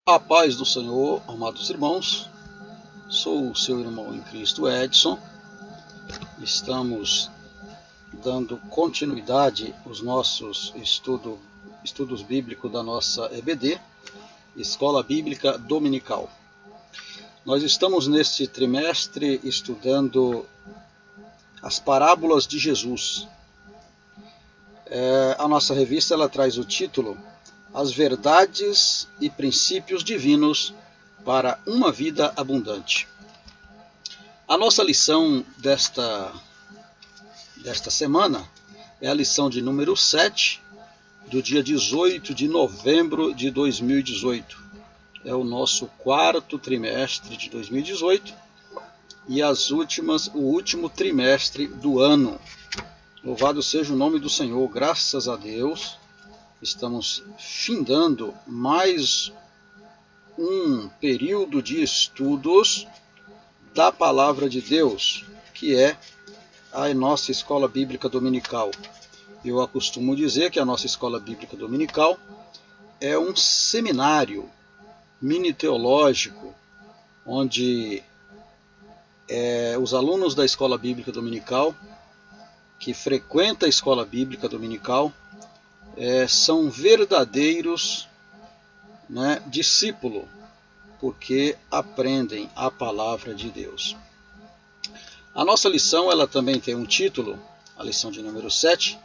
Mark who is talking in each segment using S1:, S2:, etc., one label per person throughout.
S1: A paz do Senhor, amados irmãos, sou o seu irmão em Cristo Edson. Estamos dando continuidade aos nossos estudos bíblicos da nossa EBD, Escola Bíblica Dominical. Nós estamos neste trimestre estudando as parábolas de Jesus. A nossa revista ela traz o título As Verdades e Princípios Divinos para uma Vida Abundante. A nossa lição desta semana é a lição de número 7, do dia 18 de novembro de 2018. É o nosso quarto trimestre de 2018 e o último trimestre do ano. Louvado seja o nome do Senhor, graças a Deus. Estamos findando mais um período de estudos da Palavra de Deus, que é a nossa Escola Bíblica Dominical. Eu costumo dizer que a nossa Escola Bíblica Dominical é um seminário mini-teológico, onde os alunos da Escola Bíblica Dominical, que frequentam a Escola Bíblica Dominical, são verdadeiros discípulos, porque aprendem a palavra de Deus. A nossa lição ela também tem um título, a lição de número 7,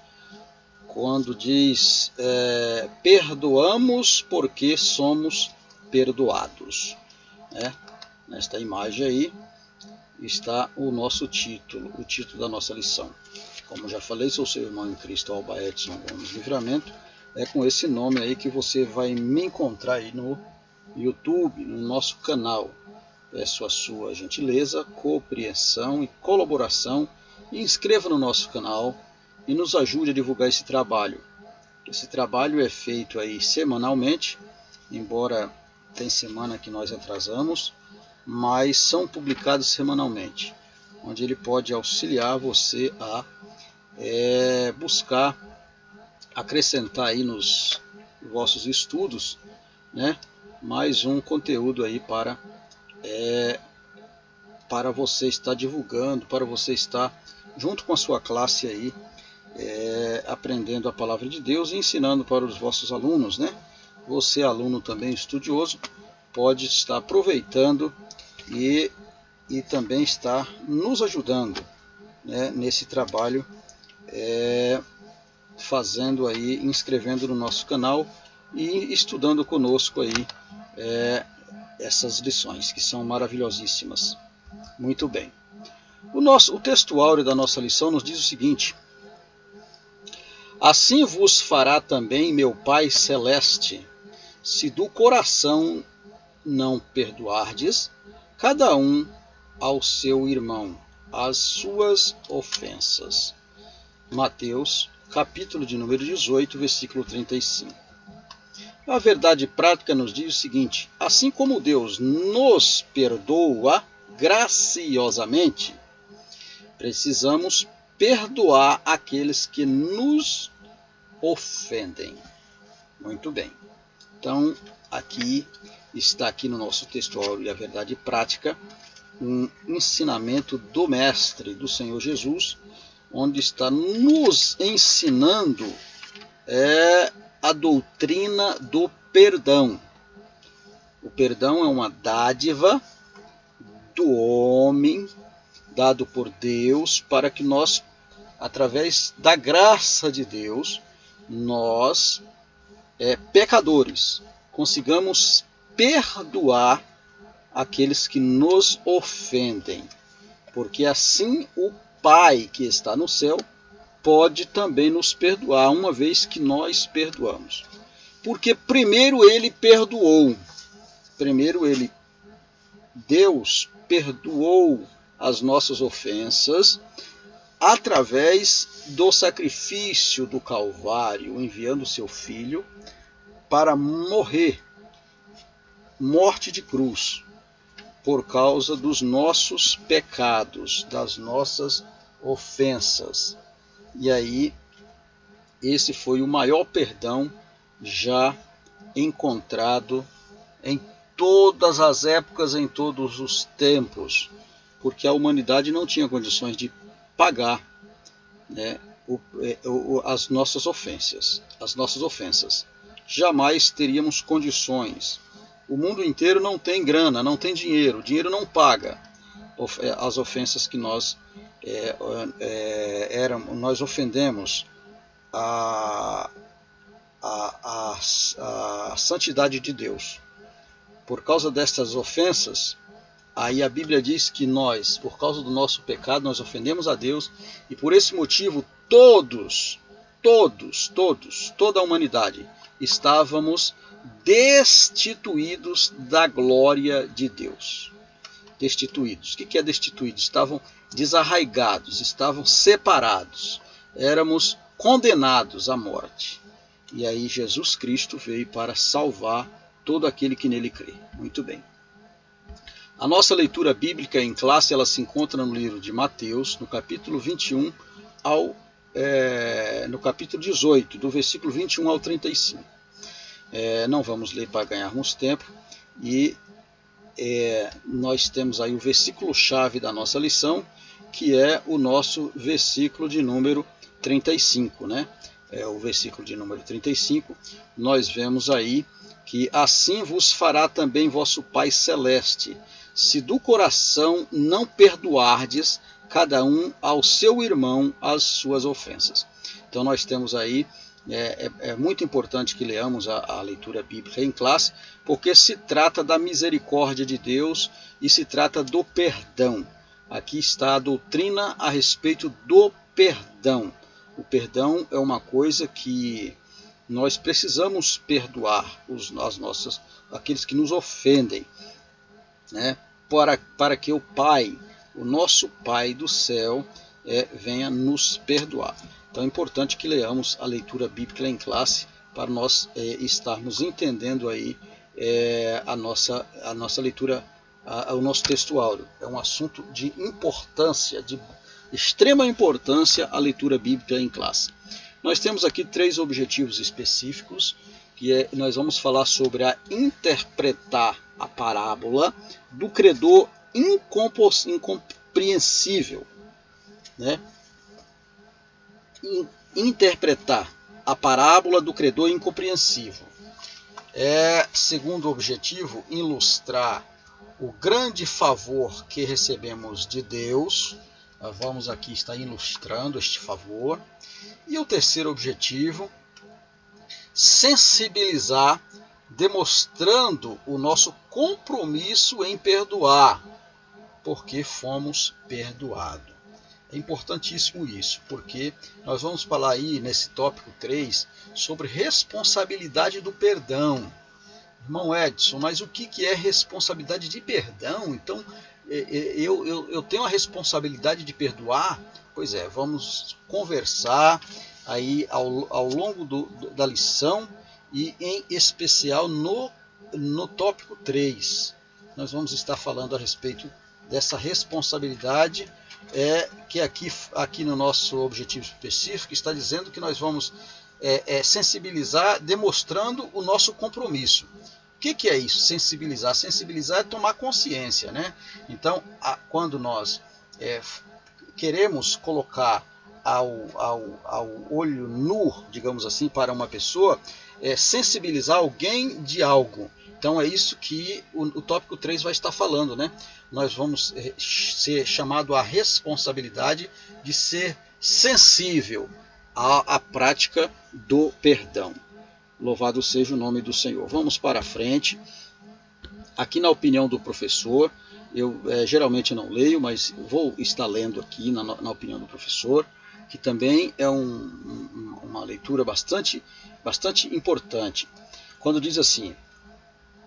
S1: quando diz perdoamos porque somos perdoados. Nesta imagem aí está o nosso título, o título da nossa lição. Como já falei, sou seu irmão em Cristo, Alba Edson Gomes Livramento. É com esse nome aí que você vai me encontrar aí no YouTube, no nosso canal. Peço a sua gentileza, compreensão e colaboração. E inscreva no nosso canal e nos ajude a divulgar esse trabalho. Esse trabalho é feito aí semanalmente, embora tem semana que nós atrasamos, mas são publicados semanalmente, onde ele pode auxiliar você a buscar acrescentar aí nos vossos estudos, mais um conteúdo aí para você estar divulgando, para você estar junto com a sua classe aí, aprendendo a palavra de Deus e ensinando para os vossos alunos, Você, aluno também estudioso, pode estar aproveitando e também estar nos ajudando nesse trabalho, fazendo aí, inscrevendo no nosso canal e estudando conosco aí essas lições que são maravilhosíssimas. Muito bem. O texto áureo da nossa lição nos diz o seguinte: assim vos fará também meu Pai Celeste, se do coração não perdoardes cada um ao seu irmão as suas ofensas. Mateus, capítulo de número 18, versículo 35. A verdade prática nos diz o seguinte: assim como Deus nos perdoa graciosamente, precisamos perdoar aqueles que nos ofendem. Muito bem. Então, está aqui no nosso texto áureo a verdade prática, um ensinamento do Mestre, do Senhor Jesus, onde está nos ensinando a doutrina do perdão. O perdão é uma dádiva do homem, dado por Deus, para que nós, através da graça de Deus, nós, pecadores, consigamos perdoar aqueles que nos ofendem, porque assim o Pai que está no céu pode também nos perdoar, uma vez que nós perdoamos. Porque primeiro ele perdoou, Deus perdoou as nossas ofensas através do sacrifício do Calvário, enviando seu Filho para morrer, morte de cruz, por causa dos nossos pecados, das nossas ofensas. E aí, esse foi o maior perdão já encontrado em todas as épocas, em todos os tempos, porque a humanidade não tinha condições de pagar, né, as nossas ofensas. Jamais teríamos condições. O mundo inteiro não tem grana, não tem dinheiro, o dinheiro não paga as ofensas que nós ofendemos a santidade de Deus. Por causa destas ofensas, aí a Bíblia diz que nós, por causa do nosso pecado, nós ofendemos a Deus, e por esse motivo toda a humanidade estávamos destituídos da glória de Deus. Destituídos. O que é destituídos? Estavam desarraigados, estavam separados, éramos condenados à morte. E aí Jesus Cristo veio para salvar todo aquele que nele crê. Muito bem. A nossa leitura bíblica em classe, ela se encontra no livro de Mateus, no capítulo 21 no capítulo 18, do versículo 21 ao 35. Não vamos ler para ganharmos tempo, e nós temos aí o versículo-chave da nossa lição, que é o nosso versículo de número 35, né? O versículo de número 35, nós vemos aí que assim vos fará também vosso Pai Celeste, se do coração não perdoardes cada um ao seu irmão as suas ofensas. Então nós temos aí, é muito importante que leamos a leitura bíblica em classe, porque se trata da misericórdia de Deus e se trata do perdão. Aqui está a doutrina a respeito do perdão. O perdão é uma coisa que nós precisamos perdoar aqueles que nos ofendem, né? Para que o Pai, o nosso Pai do céu, venha nos perdoar. Então é importante que leamos a leitura bíblica em classe para nós estarmos entendendo aí a nossa leitura, o nosso texto áureo. É um assunto de importância, de extrema importância, a leitura bíblica em classe. Nós temos aqui 3 objetivos específicos, que nós vamos falar sobre interpretar a parábola do credor incompreensível, né? Interpretar a parábola do credor incompreensível. Segundo objetivo, ilustrar o grande favor que recebemos de Deus. Nós vamos aqui estar ilustrando este favor. E o terceiro objetivo, sensibilizar, demonstrando o nosso compromisso em perdoar, porque fomos perdoados. É importantíssimo isso, porque nós vamos falar aí nesse tópico 3 sobre responsabilidade do perdão. Irmão Edson, mas o que é responsabilidade de perdão? Então, eu tenho a responsabilidade de perdoar? Pois é, vamos conversar aí ao longo da lição, e em especial no tópico 3. Nós vamos estar falando a respeito dessa responsabilidade, que aqui no nosso objetivo específico está dizendo que nós vamos sensibilizar, demonstrando o nosso compromisso. O que é isso? Sensibilizar. Sensibilizar é tomar consciência, né? Então, quando nós queremos colocar ao olho nu, digamos assim, para uma pessoa, sensibilizar alguém de algo. Então é isso que o tópico 3 vai estar falando, né? Nós vamos ser chamado à responsabilidade de ser sensível à prática do perdão. Louvado seja o nome do Senhor. Vamos para frente. Aqui na opinião do professor, eu geralmente não leio, mas vou estar lendo aqui na opinião do professor, que também é uma leitura bastante importante. Quando diz assim: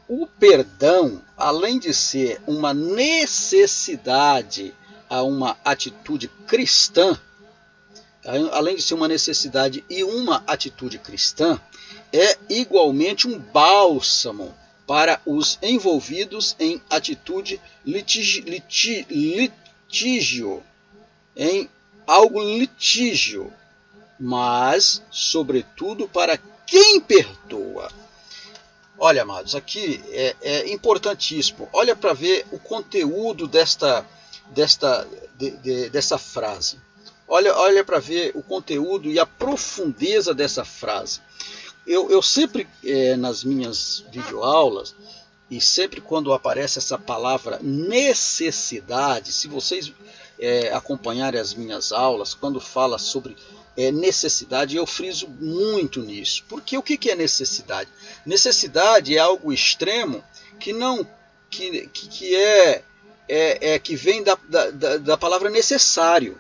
S1: o perdão, além de ser uma necessidade a uma atitude cristã, além de ser uma necessidade e uma atitude cristã, é igualmente um bálsamo para os envolvidos em atitude litígio, em algo litígio, mas, sobretudo, para quem perdoa. Olha, amados, aqui é importantíssimo. Olha para ver o conteúdo dessa frase. Olha para ver o conteúdo e a profundeza dessa frase. Eu sempre, nas minhas videoaulas, e sempre quando aparece essa palavra necessidade, se vocês acompanharem as minhas aulas, quando fala sobre necessidade, eu friso muito nisso. Porque o que é necessidade? Necessidade é algo extremo que vem da palavra necessário.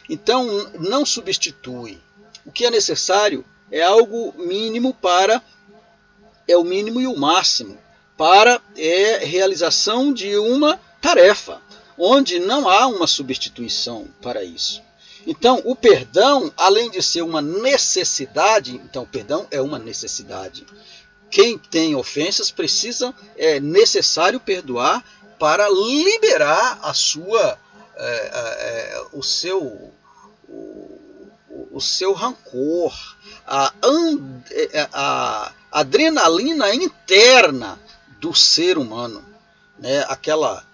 S1: Então, não substitui. O que é necessário é algo mínimo é o mínimo e o máximo para realização de uma tarefa, onde não há uma substituição para isso. Então, o perdão, além de ser uma necessidade, então o perdão é uma necessidade. Quem tem ofensas é necessário perdoar para liberar o seu rancor, a adrenalina interna do ser humano, né? Aquela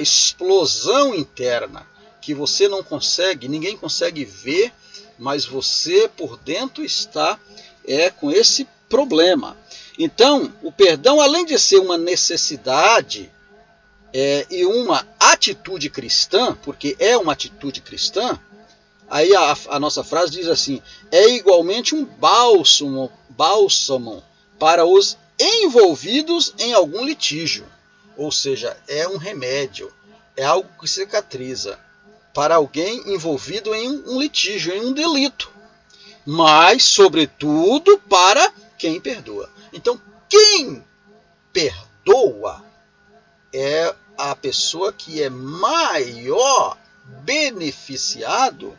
S1: explosão interna que você não consegue, ninguém consegue ver, mas você por dentro está com esse problema. Então, o perdão, além de ser uma necessidade e uma atitude cristã, porque é uma atitude cristã, aí a nossa frase diz assim: é igualmente um bálsamo para os envolvidos em algum litígio. Ou seja, é um remédio, é algo que cicatriza para alguém envolvido em um litígio, em um delito. Mas, sobretudo, para quem perdoa. Então, quem perdoa é a pessoa que é maior beneficiado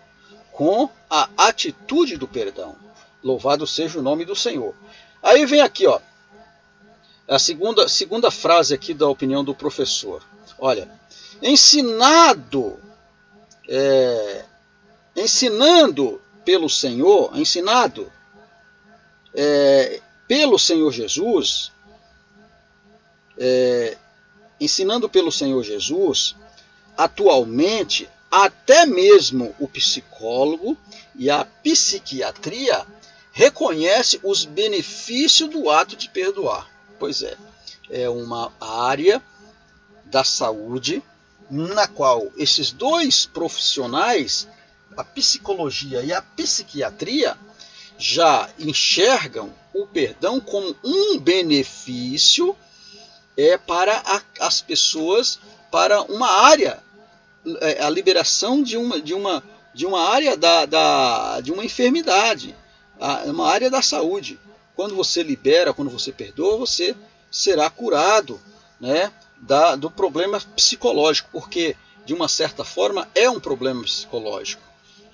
S1: com a atitude do perdão. Louvado seja o nome do Senhor. Aí vem aqui, ó, a segunda frase aqui da opinião do professor. Olha, ensinando pelo Senhor Jesus, ensinando pelo Senhor Jesus, atualmente, até mesmo o psicólogo e a psiquiatria reconhecem os benefícios do ato de perdoar. Pois é uma área da saúde na qual esses dois profissionais, a psicologia e a psiquiatria, já enxergam o perdão como um benefício para as pessoas, para uma área, a liberação de uma área de uma enfermidade, uma área da saúde. Quando você libera, quando você perdoa, você será curado, né, do problema psicológico, porque de uma certa forma é um problema psicológico.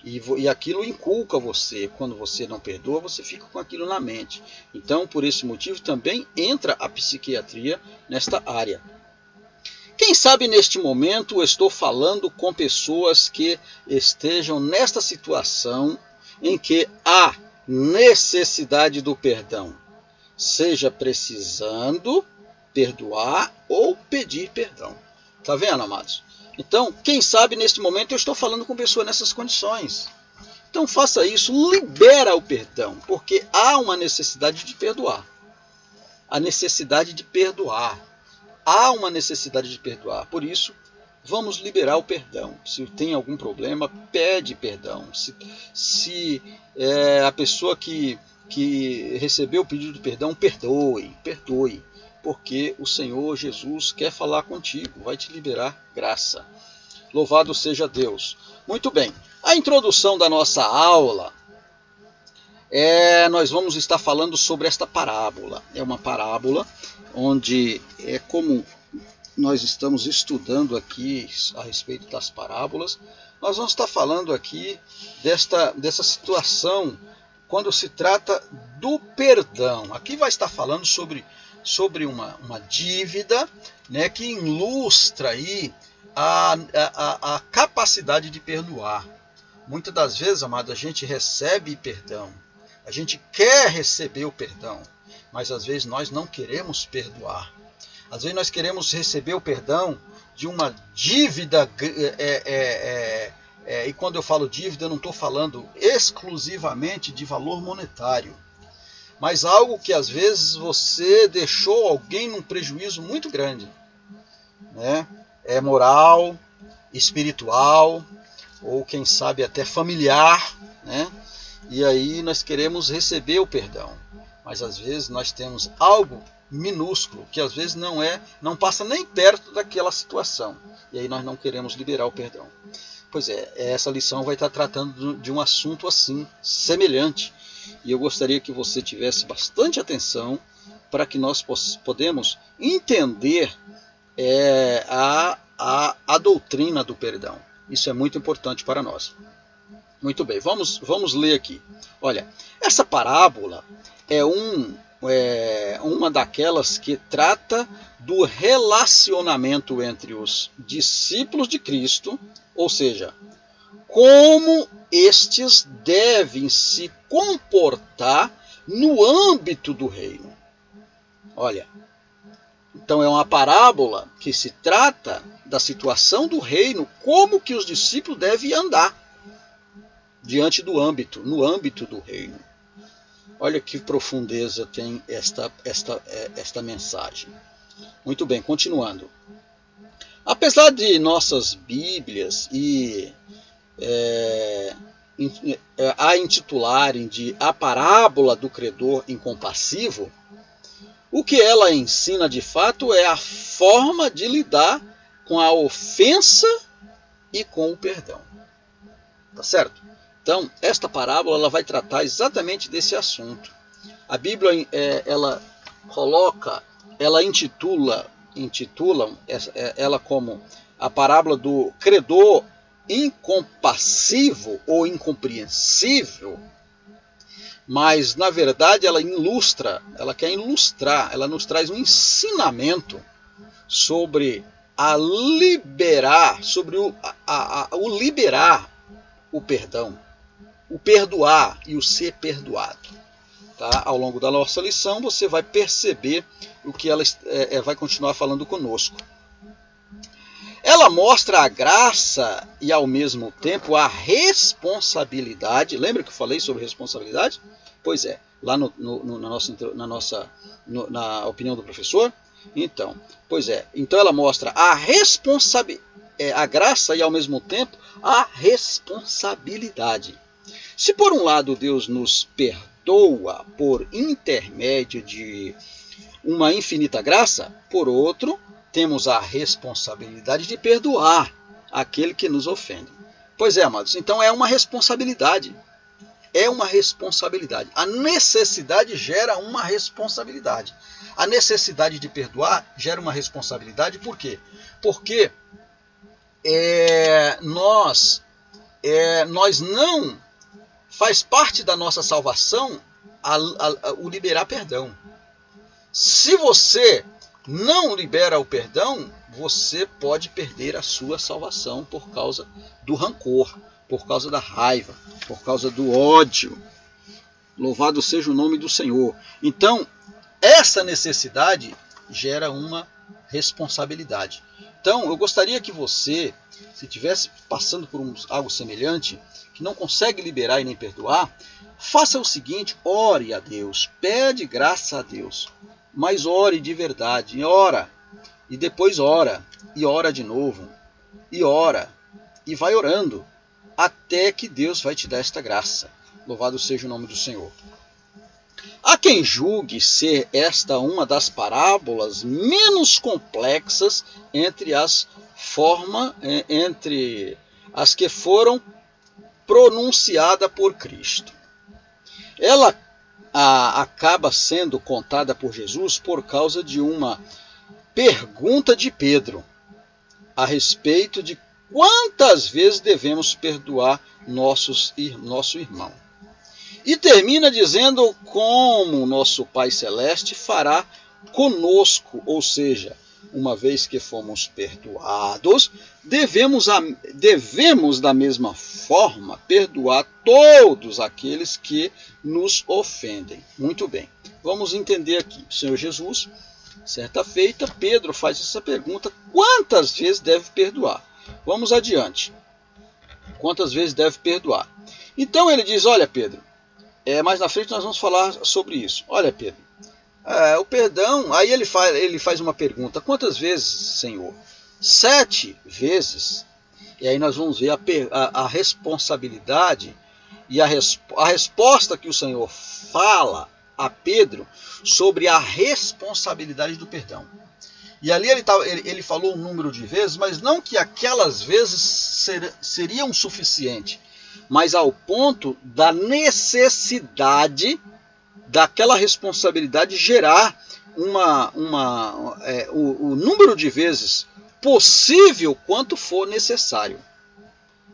S1: E aquilo inculca você. Quando você não perdoa, você fica com aquilo na mente. Então, por esse motivo, também entra a psiquiatria nesta área. Quem sabe neste momento eu estou falando com pessoas que estejam nesta situação em que há necessidade do perdão, seja precisando perdoar ou pedir perdão. Tá vendo, amados? Então, quem sabe neste momento eu estou falando com pessoas nessas condições. Então faça isso, libera o perdão, porque há uma necessidade de perdoar. A necessidade de perdoar. Há uma necessidade de perdoar. Por isso, vamos liberar o perdão. Se tem algum problema, pede perdão. Se a pessoa que recebeu o pedido de perdão, perdoe. Porque o Senhor Jesus quer falar contigo, vai te liberar graça. Louvado seja Deus. Muito bem, a introdução da nossa aula, nós vamos estar falando sobre esta parábola. É uma parábola onde, como nós estamos estudando aqui a respeito das parábolas, nós vamos estar falando aqui dessa situação quando se trata do perdão. Aqui vai estar falando sobre uma dívida, né, que ilustra aí a capacidade de perdoar. Muitas das vezes, amado, a gente recebe perdão, a gente quer receber o perdão, mas às vezes nós não queremos perdoar. Às vezes nós queremos receber o perdão de uma dívida, e quando eu falo dívida, eu não estou falando exclusivamente de valor monetário, mas algo que às vezes você deixou alguém num prejuízo muito grande, né? É moral, espiritual, ou quem sabe até familiar, né? E aí nós queremos receber o perdão, mas às vezes nós temos algo minúsculo, que às vezes não passa nem perto daquela situação, e aí nós não queremos liberar o perdão. Pois é, essa lição vai estar tratando de um assunto assim, semelhante, e eu gostaria que você tivesse bastante atenção para que nós podemos entender a doutrina do perdão. Isso é muito importante para nós. Muito bem, vamos ler aqui. Olha, essa parábola é uma daquelas que trata do relacionamento entre os discípulos de Cristo, ou seja, como estes devem se comportar no âmbito do reino. Olha, então é uma parábola que se trata da situação do reino, como que os discípulos devem andar no âmbito do reino. Olha que profundeza tem esta mensagem. Muito bem, continuando. Apesar de nossas Bíblias a intitularem de A Parábola do Credor Incompassivo, o que ela ensina de fato é a forma de lidar com a ofensa e com o perdão. Tá certo? Então, esta parábola ela vai tratar exatamente desse assunto. A Bíblia ela intitula ela como a parábola do credor incompassivo ou incompreensível, mas na verdade ela quer ilustrar, ela nos traz um ensinamento sobre o liberar o perdão, o perdoar e o ser perdoado. Tá? Ao longo da nossa lição você vai perceber o que ela vai continuar falando conosco. Ela mostra a graça e ao mesmo tempo a responsabilidade. Lembra que eu falei sobre responsabilidade? Pois é, lá na opinião do professor. Então ela mostra a graça e ao mesmo tempo a responsabilidade. Se por um lado Deus nos perdoa por intermédio de uma infinita graça, por outro, temos a responsabilidade de perdoar aquele que nos ofende. Pois é, amados, então é uma responsabilidade. É uma responsabilidade. A necessidade gera uma responsabilidade. A necessidade de perdoar gera uma responsabilidade. Por quê? Porque nós não faz parte da nossa salvação o liberar perdão. Se você não libera o perdão, você pode perder a sua salvação por causa do rancor, por causa da raiva, por causa do ódio. Louvado seja o nome do Senhor. Então, essa necessidade gera uma responsabilidade. Então, eu gostaria que você, se estivesse passando por algo semelhante, que não consegue liberar e nem perdoar, faça o seguinte: ore a Deus, pede graça a Deus, mas ore de verdade, ora, e depois ora, e ora de novo, e ora, e vai orando, até que Deus vai te dar esta graça. Louvado seja o nome do Senhor. Há quem julgue ser esta uma das parábolas menos complexas entre as que foram pronunciadas por Cristo. Ela acaba sendo contada por Jesus por causa de uma pergunta de Pedro a respeito de quantas vezes devemos perdoar nosso irmão. E termina dizendo como nosso Pai Celeste fará conosco, ou seja, uma vez que fomos perdoados, devemos da mesma forma perdoar todos aqueles que nos ofendem. Muito bem. Vamos entender aqui. O Senhor Jesus, certa feita, Pedro faz essa pergunta: quantas vezes deve perdoar? Vamos adiante. Quantas vezes deve perdoar? Então ele diz: olha, Pedro, mais na frente nós vamos falar sobre isso. Olha, Pedro, o perdão, aí ele faz uma pergunta: quantas vezes, Senhor? 7 vezes. E aí nós vamos ver a responsabilidade e a resposta que o Senhor fala a Pedro sobre a responsabilidade do perdão. E ali ele falou um número de vezes, mas não que aquelas vezes seriam suficientes, mas ao ponto da necessidade daquela responsabilidade gerar o número de vezes possível quanto for necessário.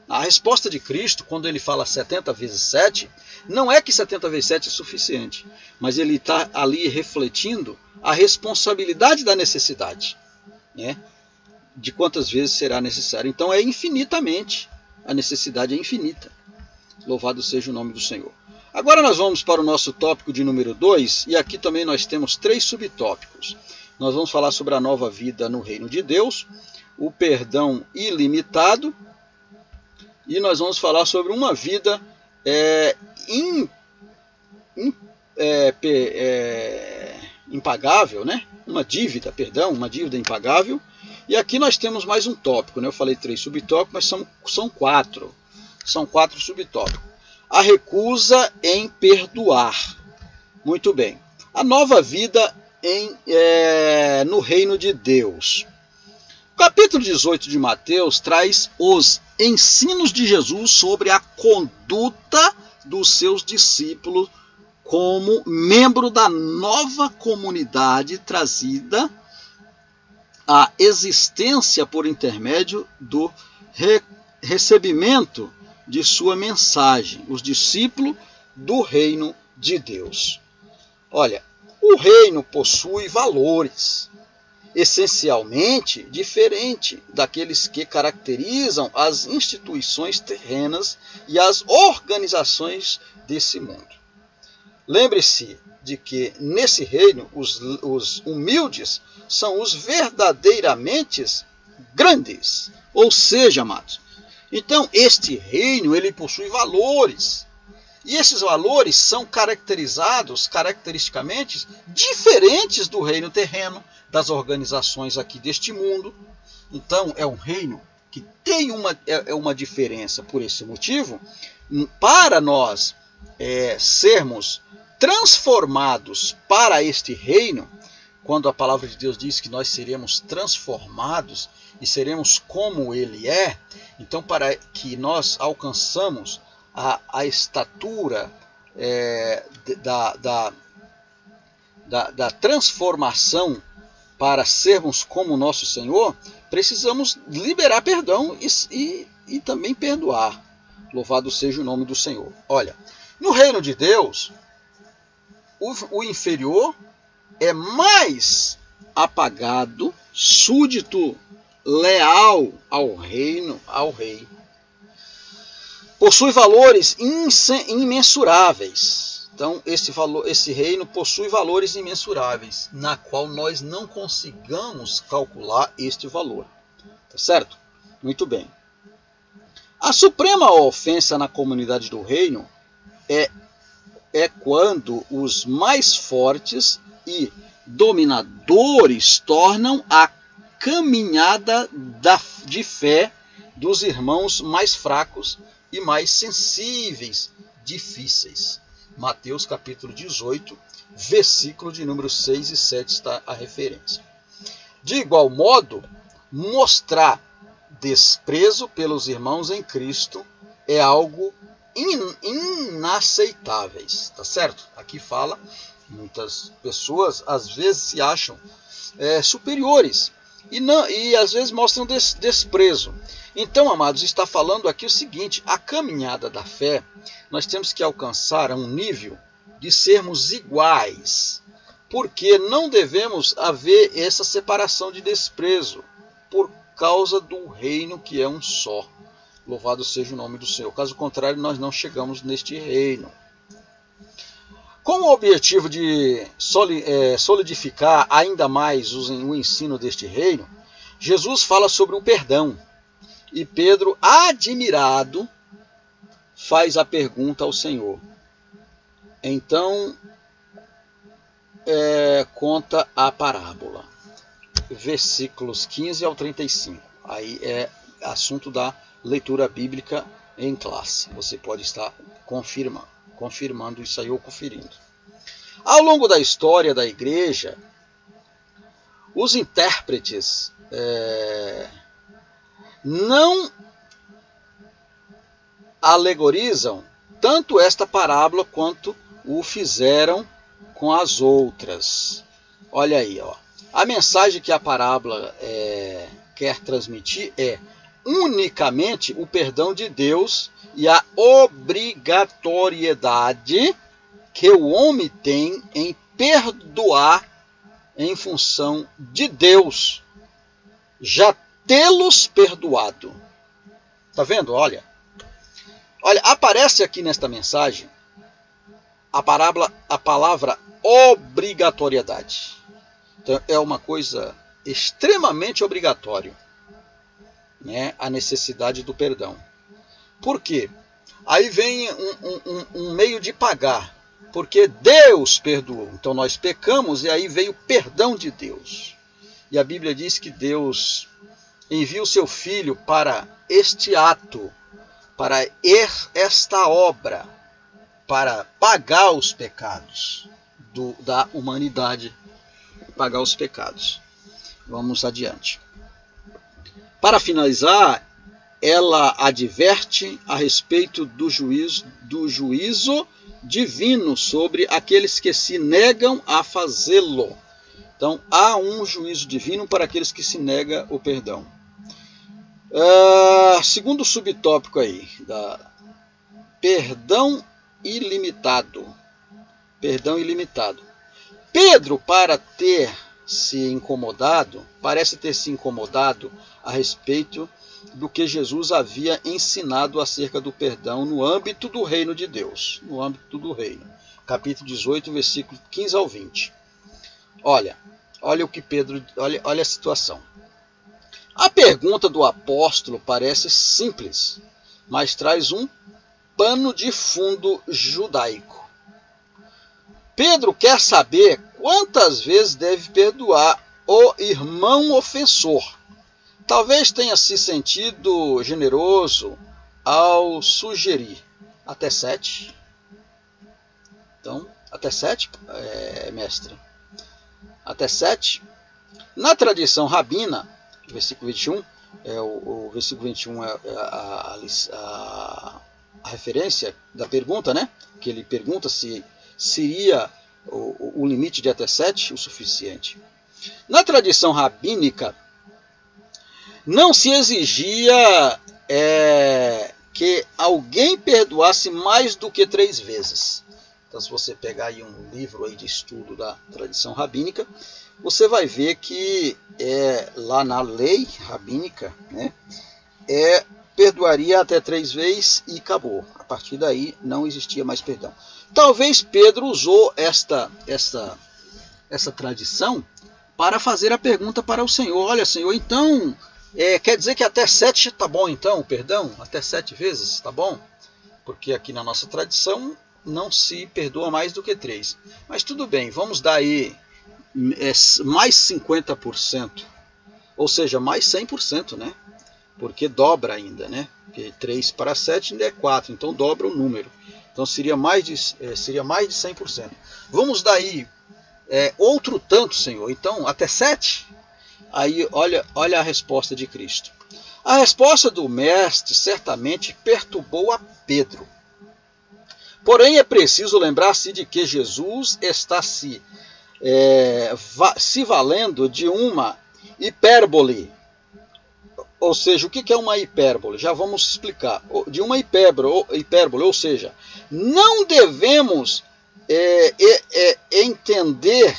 S1: A resposta de Cristo, quando ele fala 70 vezes 7, não é que 70 vezes 7 é suficiente, mas ele está ali refletindo a responsabilidade da necessidade, né? De quantas vezes será necessário. Então é infinitamente, a necessidade é infinita. Louvado seja o nome do Senhor. Agora nós vamos para o nosso tópico de número 2, e aqui também nós temos 3 subtópicos. Nós vamos falar sobre a nova vida no reino de Deus, o perdão ilimitado, e nós vamos falar sobre uma vida impagável, né? Uma dívida impagável. E aqui nós temos mais um tópico, né? Eu falei 3 subtópicos, mas são 4. São 4 subtópicos. A recusa em perdoar. Muito bem. A nova vida no reino de Deus. O capítulo 18 de Mateus traz os ensinos de Jesus sobre a conduta dos seus discípulos como membro da nova comunidade trazida à existência por intermédio do recebimento de sua mensagem, os discípulos do reino de Deus. Olha, o reino possui valores essencialmente diferentes daqueles que caracterizam as instituições terrenas e as organizações desse mundo. Lembre-se de que nesse reino os humildes são os verdadeiramente grandes. Ou seja, amados, então este reino ele possui valores. E esses valores são caracteristicamente diferentes do reino terreno, das organizações aqui deste mundo. Então é um reino que tem uma diferença. Por esse motivo, para nós sermos transformados para este reino, quando a palavra de Deus diz que nós seremos transformados e seremos como ele é, então para que nós alcançamos a estatura da transformação para sermos como o nosso Senhor, precisamos liberar perdão e também perdoar. Louvado seja o nome do Senhor. Olha, no reino de Deus, o inferior é mais apagado, súdito, leal ao rei. Possui valores imensuráveis. Então, esse reino possui valores imensuráveis, na qual nós não consigamos calcular este valor. Tá certo? Muito bem. A suprema ofensa na comunidade do reino é quando os mais fortes e dominadores tornam a caminhada de fé dos irmãos mais fracos e mais sensíveis, difíceis. Mateus capítulo 18, versículo de número 6 e 7 está a referência. De igual modo, mostrar desprezo pelos irmãos em Cristo é algo inaceitáveis, tá certo? Aqui fala, muitas pessoas às vezes se acham superiores e às vezes mostram desprezo. Então, amados, está falando aqui o seguinte: a caminhada da fé, nós temos que alcançar um nível de sermos iguais, porque não devemos haver essa separação de desprezo por causa do reino que é um só. Louvado seja o nome do Senhor. Caso contrário, nós não chegamos neste reino. Com o objetivo de solidificar ainda mais o ensino deste reino, Jesus fala sobre o perdão. E Pedro, admirado, faz a pergunta ao Senhor. Então, conta a parábola. Versículos 15 ao 35. Aí é assunto da leitura bíblica em classe. Você pode estar confirmando isso aí ou conferindo. Ao longo da história da igreja, os intérpretes não alegorizam tanto esta parábola quanto o fizeram com as outras. Olha aí, ó. A mensagem que a parábola quer transmitir é unicamente o perdão de Deus e a obrigatoriedade que o homem tem em perdoar em função de Deus já tê-los perdoado. Tá vendo? Olha, aparece aqui nesta mensagem a palavra obrigatoriedade. Então, é uma coisa extremamente obrigatória, né, a necessidade do perdão. Por quê? Aí vem um meio de pagar, porque Deus perdoou. Então nós pecamos e aí veio o perdão de Deus. E a Bíblia diz que Deus envia o seu Filho para este ato, para esta obra, para pagar os pecados da humanidade, pagar os pecados. Vamos adiante. Para finalizar, ela adverte a respeito do juízo divino sobre aqueles que se negam a fazê-lo. Então, há um juízo divino para aqueles que se negam o perdão. Segundo subtópico aí, perdão ilimitado. Perdão ilimitado. Pedro, parece ter se incomodado a respeito do que Jesus havia ensinado acerca do perdão no âmbito do reino de Deus. No âmbito do reino. Capítulo 18, versículo 15 ao 20. Olha o que Pedro, olha a situação. A pergunta do apóstolo parece simples, mas traz um pano de fundo judaico. Pedro quer saber quantas vezes deve perdoar o irmão ofensor. Talvez tenha se sentido generoso ao sugerir até 7. Então, até 7, mestre? Até 7. Na tradição rabina, versículo 21, o versículo 21 é a referência da pergunta, né? Que ele pergunta se seria o limite de até 7 o suficiente. Na tradição rabínica, não se exigia que alguém perdoasse mais do que 3 vezes. Então, se você pegar aí um livro aí de estudo da tradição rabínica, você vai ver que lá na lei rabínica, né, perdoaria até 3 vezes e acabou. A partir daí não existia mais perdão. Talvez Pedro usou esta tradição para fazer a pergunta para o Senhor. Olha, Senhor, então quer dizer que até 7 está bom então, perdão? Até 7 vezes está bom? Porque aqui na nossa tradição não se perdoa mais do que 3. Mas tudo bem, vamos dar aí mais 50%, ou seja, mais 100%, né? Porque dobra ainda, né? Porque 3 para 7 ainda é 4, então dobra o número. Então seria mais de 100%. Vamos dar aí outro tanto, Senhor. Então, até 7? Aí, olha a resposta de Cristo. A resposta do Mestre certamente perturbou a Pedro. Porém, é preciso lembrar-se de que Jesus está se valendo de uma hipérbole. Ou seja, o que é uma hipérbole? Já vamos explicar. De uma hipérbole, ou seja, não devemos entender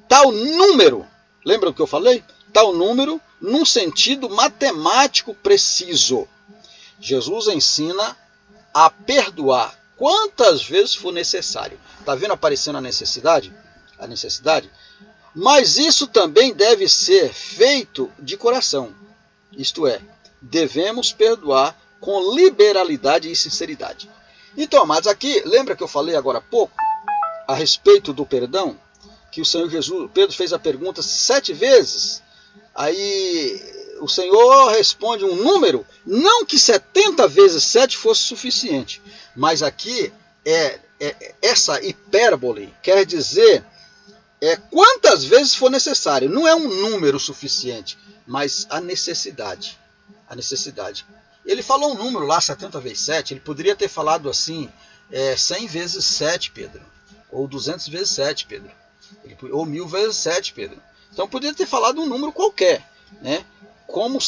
S1: tal número, lembra o que eu falei? Tal número num sentido matemático preciso. Jesus ensina a perdoar quantas vezes for necessário. Está vendo aparecendo a necessidade? A necessidade? Mas isso também deve ser feito de coração. Isto é, devemos perdoar com liberalidade e sinceridade. Então, amados, aqui, lembra que eu falei agora há pouco a respeito do perdão? Que o Senhor Jesus, Pedro fez a pergunta 7 vezes. Aí o Senhor responde um número, não que 70 vezes 7 fosse suficiente, mas aqui essa hipérbole quer dizer quantas vezes for necessário. Não é um número suficiente, mas a necessidade. A necessidade. Ele falou um número lá, 70 vezes 7, ele poderia ter falado assim, 100 vezes 7, Pedro, ou 200 vezes 7, Pedro, ou 1000 vezes 7, Pedro. Então poderia ter falado um número qualquer, né? Como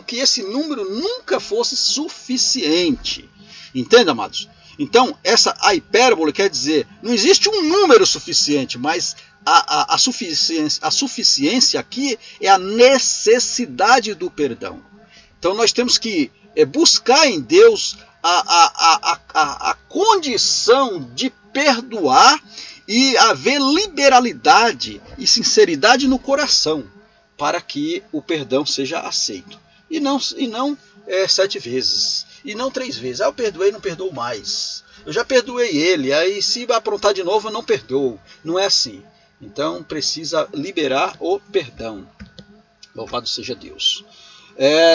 S1: que esse número nunca fosse suficiente. Entende, amados? Então, a hipérbole quer dizer, não existe um número suficiente, mas a suficiência aqui é a necessidade do perdão. Então nós temos que buscar em Deus a condição de perdoar e haver liberalidade e sinceridade no coração para que o perdão seja aceito. E não 7 vezes, e não 3 vezes. Eu perdoei, não perdoo mais. Eu já perdoei ele, aí se aprontar de novo eu não perdoo. Não é assim. Então precisa liberar o perdão. Louvado seja Deus.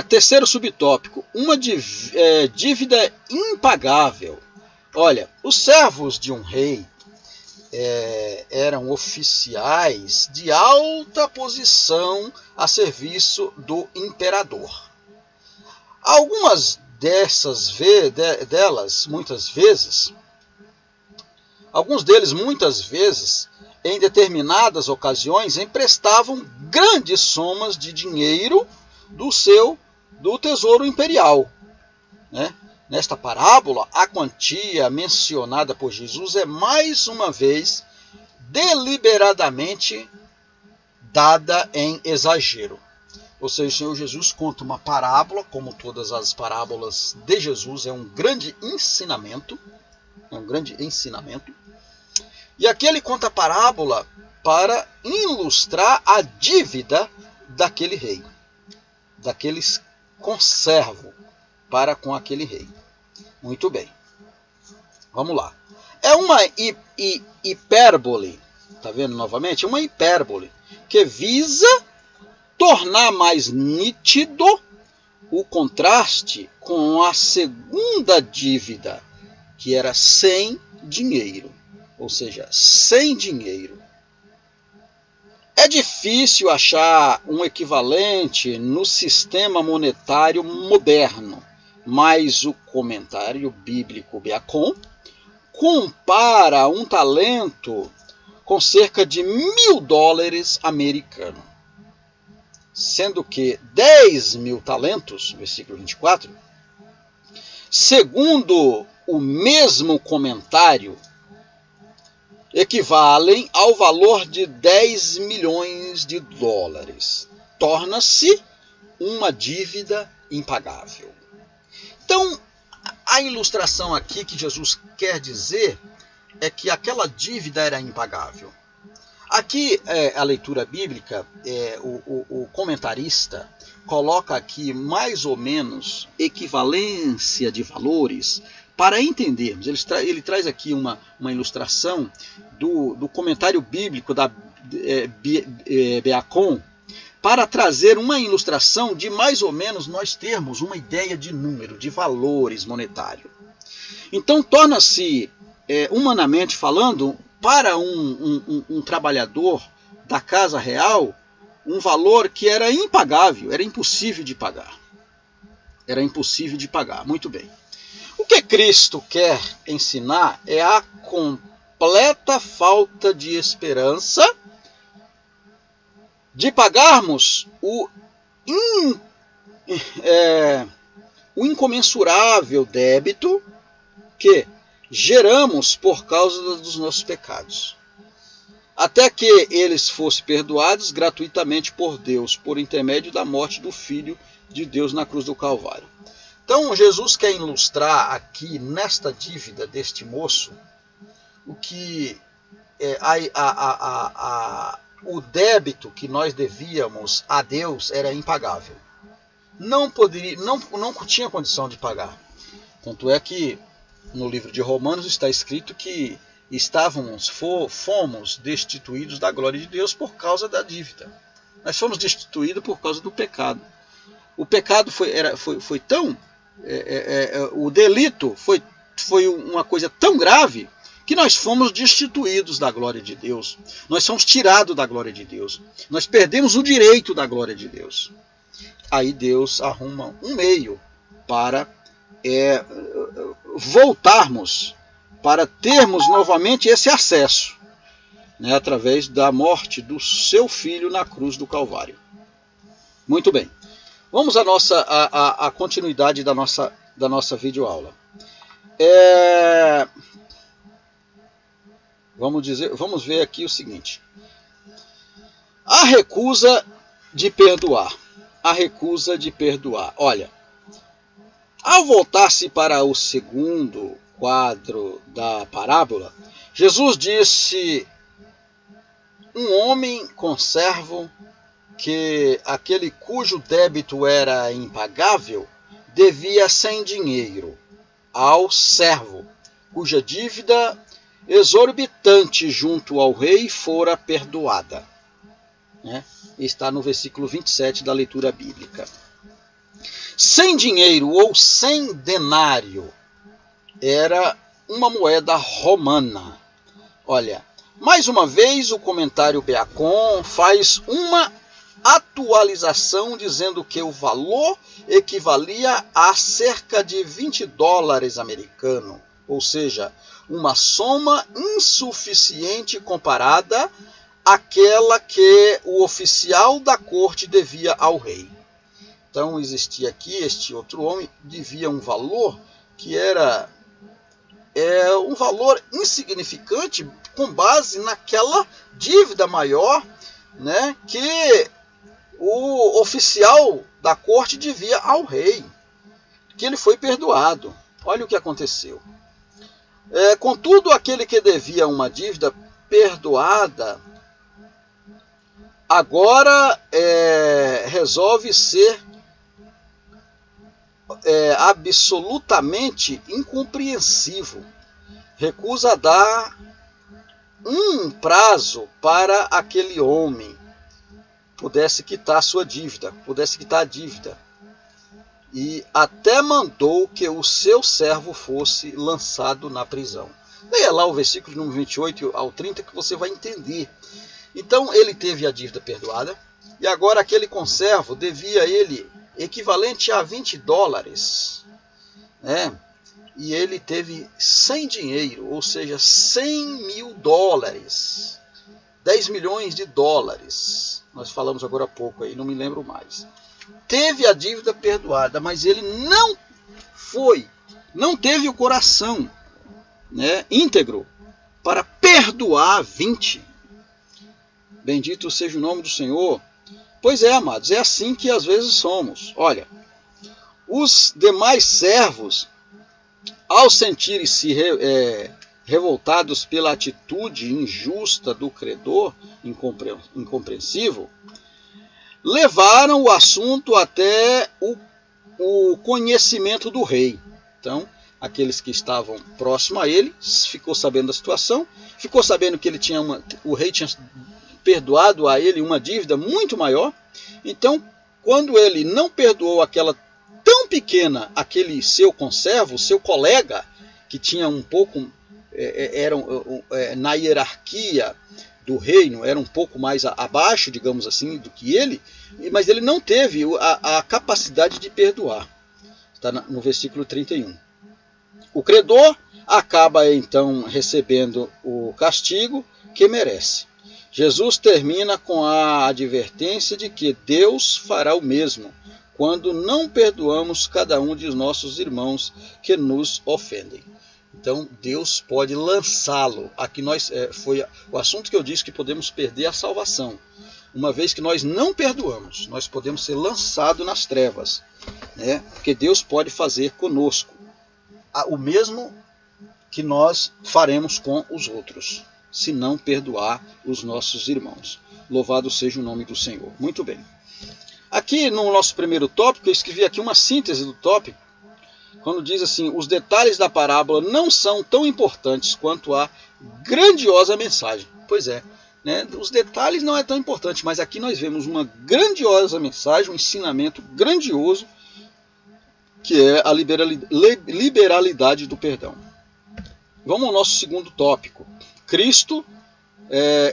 S1: Terceiro subtópico, uma dívida impagável. Olha, os servos de um rei eram oficiais de alta posição a serviço do imperador. Algumas alguns deles muitas vezes, em determinadas ocasiões, emprestavam grandes somas de dinheiro do tesouro imperial, né? Nesta parábola, a quantia mencionada por Jesus é mais uma vez deliberadamente dada em exagero. Ou seja, o Senhor Jesus conta uma parábola, como todas as parábolas de Jesus, é um grande ensinamento. E aqui ele conta a parábola para ilustrar a dívida daquele rei, daquele conservo para com aquele rei. Muito bem. Vamos lá. É uma hipérbole, está vendo novamente? Uma hipérbole que visa tornar mais nítido o contraste com a segunda dívida, que era sem dinheiro. Ou seja, sem dinheiro. É difícil achar um equivalente no sistema monetário moderno, mas o comentário bíblico Beacon compara um talento com cerca de $1.000 americanos, sendo que 10.000 talentos, versículo 24, segundo o mesmo comentário, equivalem ao valor de $10 milhões. Torna-se uma dívida impagável. Então, a ilustração aqui que Jesus quer dizer é que aquela dívida era impagável. Aqui, a leitura bíblica, o comentarista coloca aqui mais ou menos equivalência de valores para entendermos. Ele traz aqui uma ilustração do comentário bíblico da Beacon para trazer uma ilustração de mais ou menos nós termos uma ideia de número, de valores monetários. Então torna-se, humanamente falando, para um trabalhador da casa real, um valor que era impagável, era impossível de pagar. Era impossível de pagar. Muito bem. O que Cristo quer ensinar é a completa falta de esperança de pagarmos o incomensurável débito que geramos por causa dos nossos pecados, até que eles fossem perdoados gratuitamente por Deus, por intermédio da morte do Filho de Deus na cruz do Calvário. Então Jesus quer ilustrar aqui nesta dívida deste moço o que o débito que nós devíamos a Deus era impagável. Não tinha condição de pagar. Tanto é que no livro de Romanos está escrito que fomos destituídos da glória de Deus por causa da dívida. Nós fomos destituídos por causa do pecado. O pecado foi tão... o delito foi uma coisa tão grave que nós fomos destituídos da glória de Deus. Nós fomos tirados da glória de Deus. Nós perdemos o direito da glória de Deus. Aí Deus arruma um meio para voltarmos, para termos novamente esse acesso, né, através da morte do seu filho na cruz do Calvário. Muito bem. Vamos à continuidade da nossa videoaula. Vamos ver aqui o seguinte. A recusa de perdoar. A recusa de perdoar. Olha, ao voltar-se para o segundo quadro da parábola, Jesus disse: um homem conservo, que aquele cujo débito era impagável, devia sem dinheiro ao servo, cuja dívida exorbitante junto ao rei fora perdoada. Está no versículo 27 da leitura bíblica. Sem dinheiro ou sem denário era uma moeda romana. Olha, mais uma vez o comentário Beacon faz uma atualização dizendo que o valor equivalia a cerca de 20 dólares americanos, ou seja, uma soma insuficiente comparada àquela que o oficial da corte devia ao rei. Então existia aqui, este outro homem devia um valor que era um valor insignificante com base naquela dívida maior, né, que o oficial da corte devia ao rei, que ele foi perdoado. Olha o que aconteceu. Contudo, aquele que devia uma dívida perdoada, agora resolve ser absolutamente incompreensivo. Recusa dar um prazo para aquele homem pudesse quitar sua dívida, pudesse quitar a dívida. E até mandou que o seu servo fosse lançado na prisão. Leia lá o versículo número 28 ao 30 que você vai entender. Então ele teve a dívida perdoada e agora aquele conservo devia a ele equivalente a 20 dólares. E ele teve sem dinheiro, ou seja, 100 mil dólares. 10 milhões de dólares. Nós falamos agora há pouco aí, não me lembro mais. Teve a dívida perdoada, mas ele não teve o coração, íntegro para perdoar 20. Bendito seja o nome do Senhor. Pois é, amados, é assim que às vezes somos. Olha, os demais servos, ao sentirem-se revoltados pela atitude injusta do credor incompreensível, levaram o assunto até o conhecimento do rei. Então, aqueles que estavam próximos a ele, ficou sabendo da situação, ficou sabendo que o rei tinha perdoado a ele uma dívida muito maior. Então, quando ele não perdoou aquela tão pequena, aquele seu conservo, seu colega, que tinha um pouco, na hierarquia do reino, era um pouco mais abaixo, digamos assim, do que ele, mas ele não teve a capacidade de perdoar. Está no versículo 31. O credor acaba então recebendo o castigo que merece. Jesus termina com a advertência de que Deus fará o mesmo quando não perdoamos cada um de nossos irmãos que nos ofendem. Então Deus pode lançá-lo. Aqui foi o assunto que eu disse que podemos perder a salvação. uma vez que nós não perdoamos, nós podemos ser lançados nas trevas, né? Porque Deus pode fazer conosco o mesmo que nós faremos com os outros, se não perdoar os nossos irmãos. Louvado seja o nome do Senhor. Muito bem. Aqui no nosso primeiro tópico, eu escrevi aqui uma síntese do tópico, quando diz assim: os detalhes da parábola não são tão importantes quanto a grandiosa mensagem. Pois é, né? Os detalhes não é tão importante, mas aqui nós vemos uma grandiosa mensagem, um ensinamento grandioso, que é a liberalidade do perdão. Vamos ao nosso segundo tópico.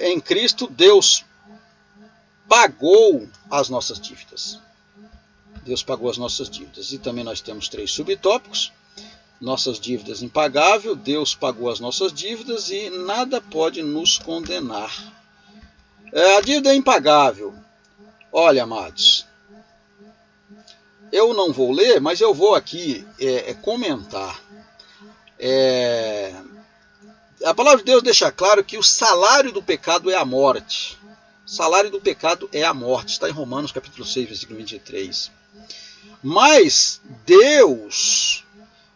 S1: Em Cristo, Deus pagou as nossas dívidas. Deus pagou as nossas dívidas. E também nós temos 3 subtópicos. Nossas dívidas impagável, Deus pagou as nossas dívidas e nada pode nos condenar. A dívida é impagável. Olha, amados, eu não vou ler, mas eu vou aqui comentar. A palavra de Deus deixa claro que o salário do pecado é a morte. O salário do pecado é a morte. Está em Romanos capítulo 6, versículo 23. Mas Deus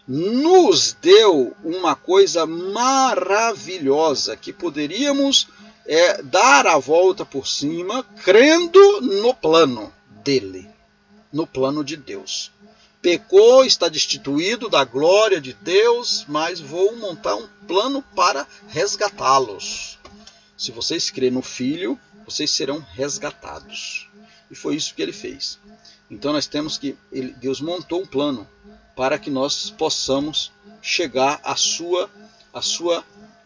S1: nos deu uma coisa maravilhosa que poderíamos dar a volta por cima, crendo no plano dele, no plano de Deus. Pecou, está destituído da glória de Deus, mas vou montar um plano para resgatá-los. Se vocês crerem no Filho, vocês serão resgatados. E foi isso que ele fez. Então nós temos que, Deus montou um plano para que nós possamos chegar à sua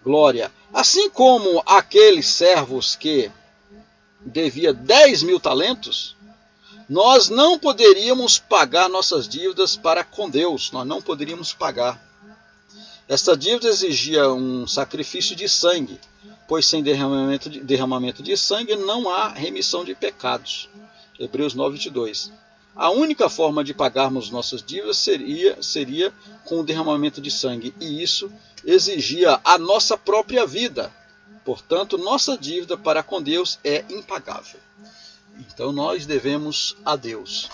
S1: glória. Assim como aqueles servos que devia 10.000 talentos, nós não poderíamos pagar nossas dívidas para com Deus. Nós não poderíamos pagar. Essa dívida exigia um sacrifício de sangue, pois sem derramamento de sangue não há remissão de pecados. Hebreus 9:22. A única forma de pagarmos nossas dívidas seria com o derramamento de sangue, e isso exigia a nossa própria vida. Portanto, nossa dívida para com Deus é impagável. Então nós devemos a Deus.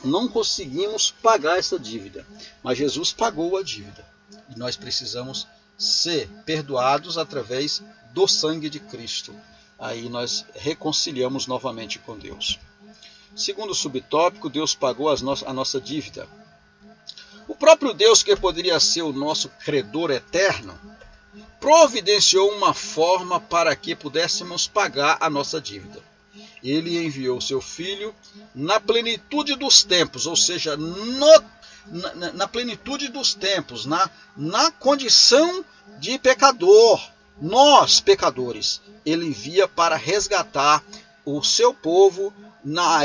S1: Não conseguimos pagar essa dívida, mas Jesus pagou a dívida. E nós precisamos ser perdoados através do sangue de Cristo. Aí nós reconciliamos novamente com Deus. Segundo subtópico, Deus pagou a nossa dívida. O próprio Deus, que poderia ser o nosso credor eterno, providenciou uma forma para que pudéssemos pagar a nossa dívida. Ele enviou seu Filho na plenitude dos tempos, ou seja, na plenitude dos tempos, na condição de pecador. Nós, pecadores, ele envia para resgatar o seu povo na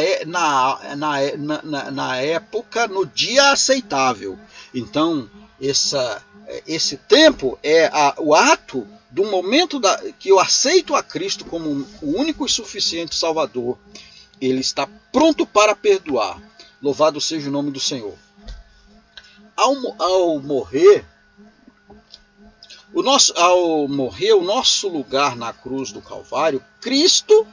S1: época, no dia aceitável. Então, esse tempo é o ato do momento que eu aceito a Cristo como o único e suficiente Salvador. Ele está pronto para perdoar. Louvado seja o nome do Senhor. Ao morrer o nosso lugar na cruz do Calvário, Cristo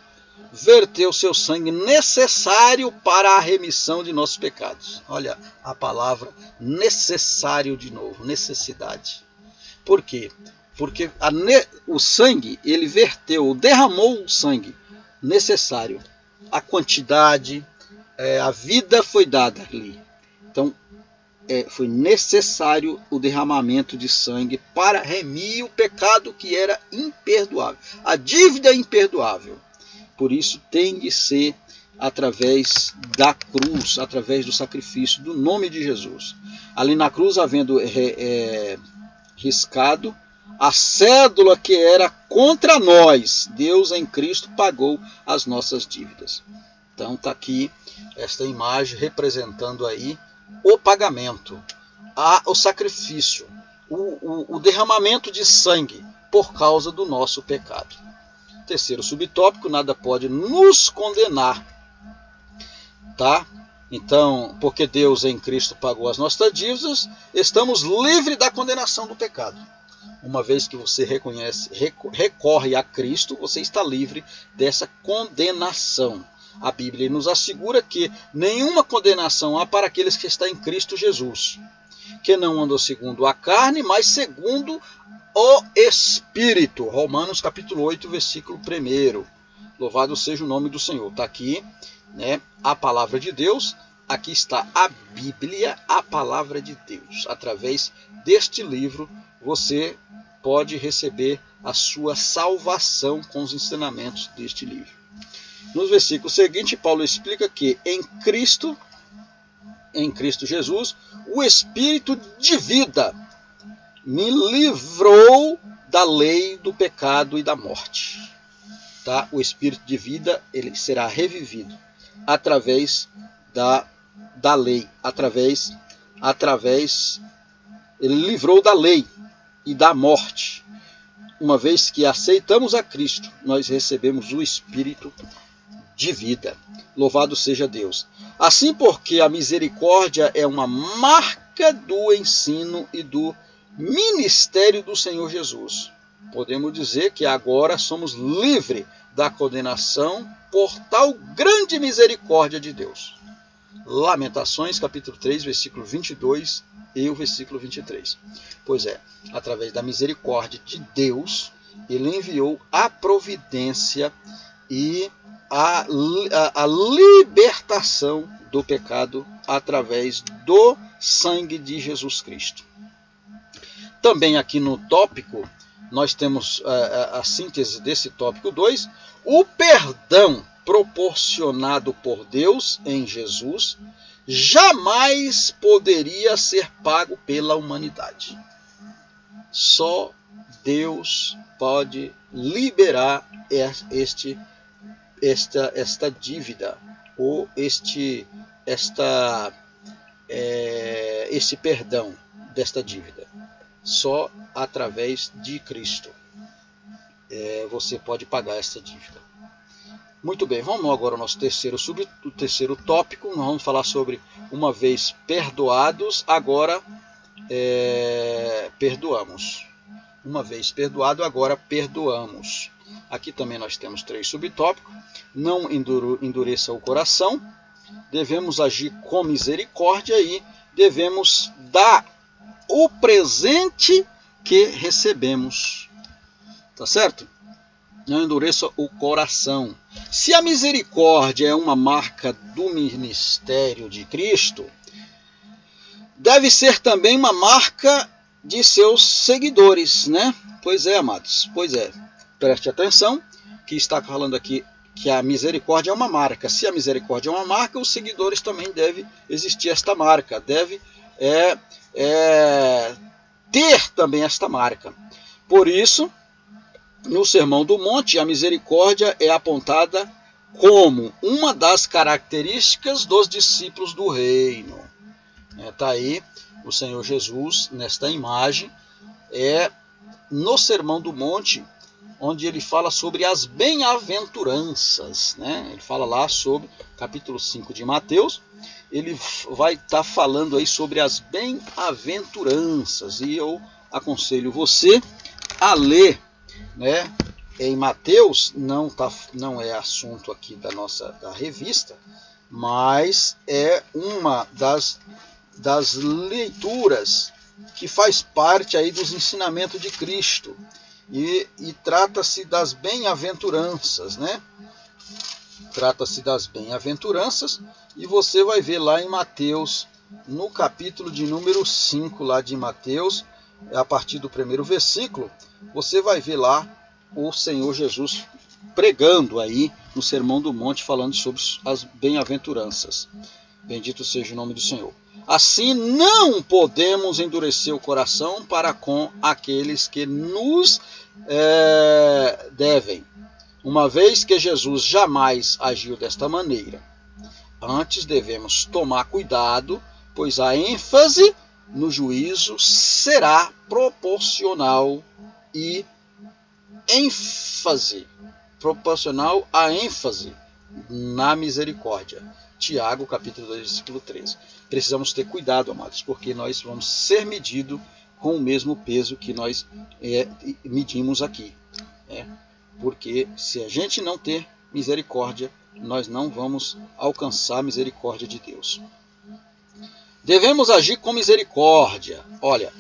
S1: verteu seu sangue necessário para a remissão de nossos pecados. Olha a palavra necessário de novo, necessidade. Por quê? Porque o sangue, ele derramou o sangue necessário. A quantidade, a vida foi dada ali. Então, foi necessário o derramamento de sangue para remir o pecado que era imperdoável. A dívida é imperdoável. Por isso tem de ser através da cruz, através do sacrifício do nome de Jesus. Ali na cruz, havendo riscado a cédula que era contra nós, Deus em Cristo pagou as nossas dívidas. Então está aqui esta imagem representando aí o pagamento, o sacrifício, o derramamento de sangue por causa do nosso pecado. Terceiro subtópico, nada pode nos condenar, tá? Então, porque Deus em Cristo pagou as nossas dívidas, estamos livres da condenação do pecado. Uma vez que você recorre a Cristo, você está livre dessa condenação. A Bíblia nos assegura que nenhuma condenação há para aqueles que estão em Cristo Jesus, que não andam segundo a carne, mas segundo o Espírito. Romanos capítulo 8, versículo 1. Louvado seja o nome do Senhor. Está aqui, né, a palavra de Deus. Aqui está a Bíblia, a palavra de Deus. Através deste livro, você pode receber a sua salvação com os ensinamentos deste livro. No versículo seguinte, Paulo explica que em Cristo Jesus, o Espírito de vida me livrou da lei do pecado e da morte. Tá? O Espírito de vida, ele será revivido através da lei, ele livrou da lei e da morte. Uma vez que aceitamos a Cristo, nós recebemos o Espírito de vida. Louvado seja Deus. Assim, porque a misericórdia é uma marca do ensino e do ministério do Senhor Jesus, podemos dizer que agora somos livres da condenação por tal grande misericórdia de Deus. Lamentações, capítulo 3, versículo 22 e o versículo 23. Pois é, através da misericórdia de Deus, ele enviou a providência e a libertação do pecado através do sangue de Jesus Cristo. Também aqui no tópico, nós temos a síntese desse tópico 2, o perdão proporcionado por Deus em Jesus jamais poderia ser pago pela humanidade. Só Deus pode liberar esta dívida, ou este perdão desta dívida. Só através de Cristo você pode pagar essa dívida. Muito bem, vamos agora ao nosso terceiro tópico. Nós vamos falar sobre uma vez perdoados, agora perdoamos. Uma vez perdoado, agora perdoamos. Aqui também nós temos 3 subtópicos. Não endureça o coração, devemos agir com misericórdia e devemos dar o presente que recebemos. Tá certo? Não endureça o coração. Se a misericórdia é uma marca do ministério de Cristo, deve ser também uma marca de seus seguidores, né? Pois é, amados. Pois é. Preste atenção, que está falando aqui que a misericórdia é uma marca. Se a misericórdia é uma marca, os seguidores também devem existir esta marca. Deve ter também esta marca. Por isso, no Sermão do Monte, a misericórdia é apontada como uma das características dos discípulos do reino. Está aí o Senhor Jesus nesta imagem. No Sermão do Monte, onde ele fala sobre as bem-aventuranças, né? Ele fala lá sobre capítulo 5 de Mateus, ele vai estar falando aí sobre as bem-aventuranças, e eu aconselho você a ler, né? Em Mateus, não é assunto aqui da revista, mas é uma das leituras que faz parte aí dos ensinamentos de Cristo. E trata-se das bem-aventuranças, né? Trata-se das bem-aventuranças, e você vai ver lá em Mateus, no capítulo de número 5, lá de Mateus, a partir do 1º versículo, você vai ver lá o Senhor Jesus pregando aí no Sermão do Monte, falando sobre as bem-aventuranças. Bendito seja o nome do Senhor. Assim, não podemos endurecer o coração para com aqueles que nos devem, uma vez que Jesus jamais agiu desta maneira. Antes devemos tomar cuidado, pois a ênfase no juízo será proporcional à ênfase na misericórdia. Tiago, capítulo 2, versículo 13. Precisamos ter cuidado, amados, porque nós vamos ser medidos com o mesmo peso que nós medimos aqui. Porque se a gente não ter misericórdia, nós não vamos alcançar a misericórdia de Deus. Devemos agir com misericórdia. Olha,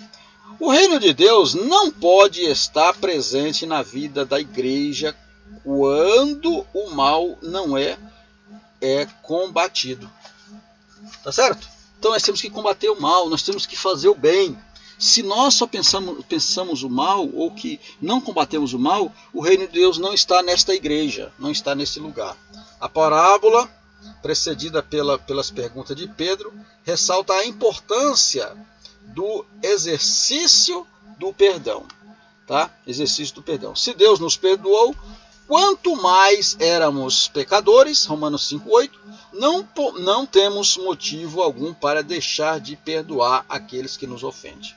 S1: o reino de Deus não pode estar presente na vida da igreja quando o mal não é combatido. Tá certo? Então nós temos que combater o mal, nós temos que fazer o bem. Se nós só pensamos o mal, ou que não combatemos o mal, o reino de Deus não está nesta igreja, não está nesse lugar. A parábola, precedida pelas perguntas de Pedro, ressalta a importância do exercício do perdão. Tá? Exercício do perdão. Se Deus nos perdoou, quanto mais éramos pecadores, Romanos 5,8, não temos motivo algum para deixar de perdoar aqueles que nos ofendem.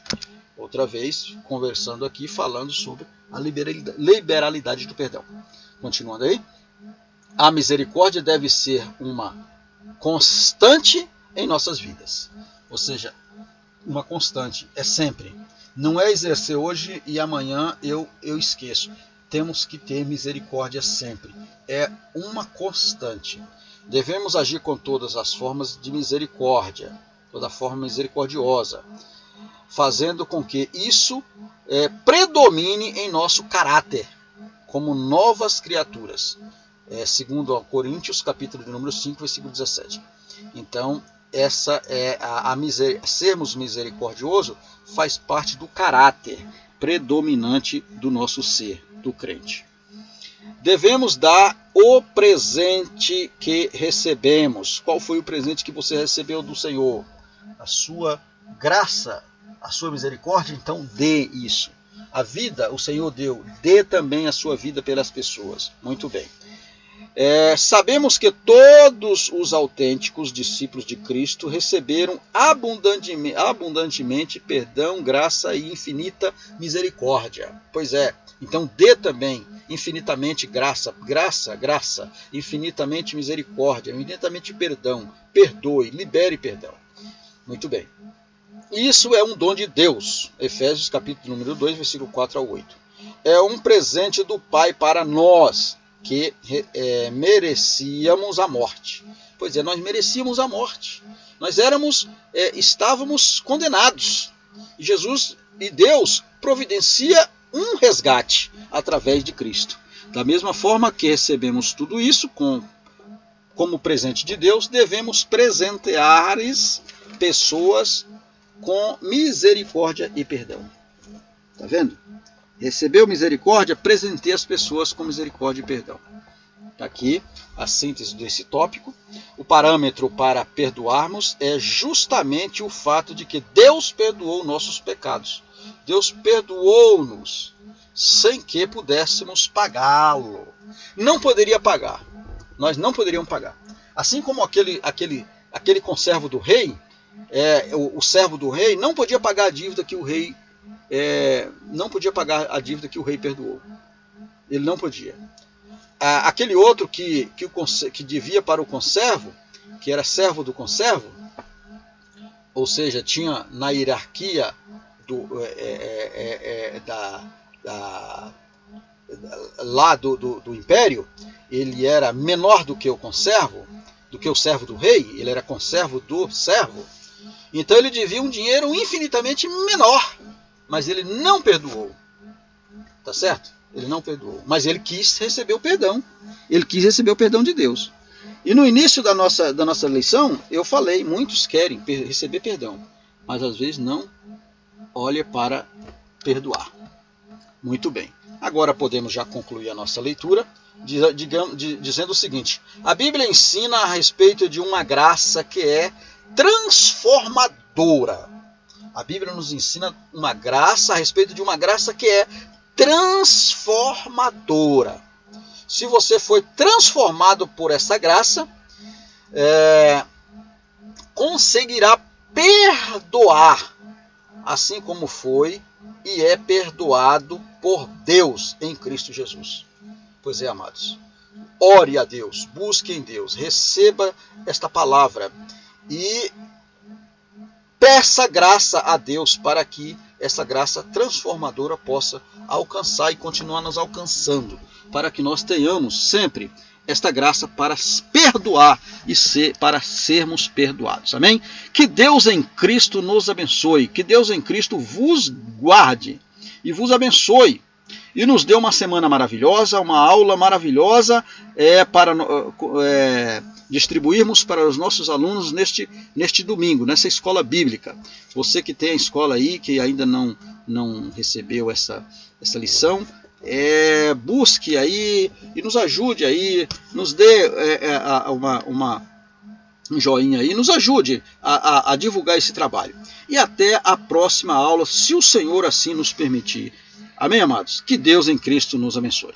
S1: Outra vez, conversando aqui, falando sobre a liberalidade do perdão. Continuando aí. A misericórdia deve ser uma constante em nossas vidas. Ou seja, uma constante, é sempre. Não é exercer hoje e amanhã eu esqueço. Temos que ter misericórdia sempre. É uma constante. Devemos agir com todas as formas de misericórdia, toda forma misericordiosa, fazendo com que isso predomine em nosso caráter, como novas criaturas. Segundo Coríntios, capítulo de número 5, versículo 17. Então, essa é sermos misericordiosos faz parte do caráter predominante do nosso ser, do crente. Devemos dar o presente que recebemos. Qual foi o presente que você recebeu do Senhor? A sua graça, a sua misericórdia, então dê isso. A vida o Senhor deu, dê também a sua vida pelas pessoas. Muito bem. Sabemos que todos os autênticos discípulos de Cristo receberam abundantemente perdão, graça e infinita misericórdia. Pois é, então dê também infinitamente graça, infinitamente misericórdia, infinitamente perdão, perdoe, libere perdão. Muito bem. Isso é um dom de Deus. Efésios capítulo número 2, versículo 4 ao 8. É um presente do Pai para nós, que merecíamos a morte. Pois é, nós merecíamos a morte. Nós estávamos condenados. E Jesus e Deus providencia um resgate através de Cristo. Da mesma forma que recebemos tudo isso como presente de Deus, devemos presentear pessoas com misericórdia e perdão. Está vendo? Recebeu misericórdia, presenteie as pessoas com misericórdia e perdão. Está aqui a síntese desse tópico. O parâmetro para perdoarmos é justamente o fato de que Deus perdoou nossos pecados. Deus perdoou-nos sem que pudéssemos pagá-lo. Não poderia pagar. Nós não poderíamos pagar. Assim como aquele conservo do rei, o servo do rei não podia pagar a dívida que o rei perdoou. Ele não podia. Aquele outro que devia para o conservo, que era servo do conservo, ou seja, tinha na hierarquia do império, ele era menor do que o conservo, do que o servo do rei, ele era conservo do servo. Então ele devia um dinheiro infinitamente menor, mas ele não perdoou. Tá certo? Ele não perdoou, mas ele quis receber o perdão. Ele quis receber o perdão de Deus. E no início da nossa lição, eu falei, muitos querem receber perdão, mas às vezes não olha para perdoar. Muito bem. Agora podemos já concluir a nossa leitura dizendo o seguinte: a Bíblia ensina a respeito de uma graça que é transformadora. A Bíblia nos ensina uma graça a respeito de uma graça que é transformadora. Se você foi transformado por essa graça, conseguirá perdoar, assim como foi e é perdoado por Deus em Cristo Jesus. Pois é, amados, ore a Deus, busque em Deus, receba esta palavra e peça graça a Deus para que essa graça transformadora possa alcançar e continuar nos alcançando, para que nós tenhamos sempre esta graça para perdoar e para sermos perdoados. Amém? Que Deus em Cristo nos abençoe, que Deus em Cristo vos guarde e vos abençoe. E nos dê uma semana maravilhosa, uma aula maravilhosa para distribuirmos para os nossos alunos neste domingo, nessa escola bíblica. Você que tem a escola aí, que ainda não recebeu essa lição, busque aí e nos ajude aí, nos dê um joinha aí, nos ajude a divulgar esse trabalho. E até a próxima aula, se o Senhor assim nos permitir. Amém, amados? Que Deus em Cristo nos abençoe.